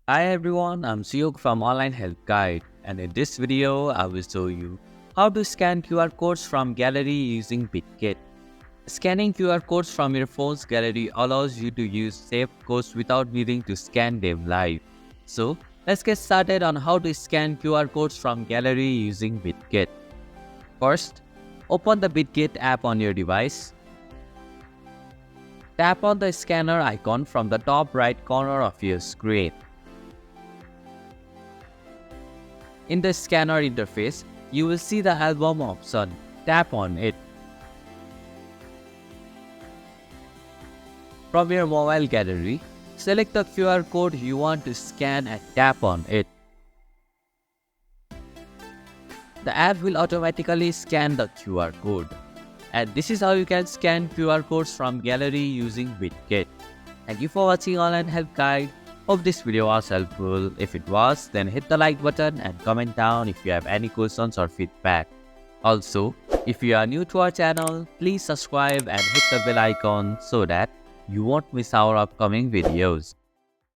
Hi everyone, I'm Siyok from Online Help Guide, and in this video I will show you how to scan QR codes from gallery using Bitget. Scanning QR codes from your phone's gallery allows you to use saved codes without needing to scan them live. So let's get started on how to scan QR codes from gallery using Bitget. First, open the Bitget app on your device. Tap on the scanner icon from the top right corner of your screen. In the scanner interface, you will see the album option. Tap on it. From your mobile gallery, select the QR code you want to scan and tap on it. The app will automatically scan the QR code. And this is how you can scan QR codes from gallery using Bitget. Thank you for watching Online Help Guide. Hope this video was helpful. If it was, then hit the like button and comment down if you have any questions or feedback. Also, if you are new to our channel, please subscribe and hit the bell icon so that you won't miss our upcoming videos.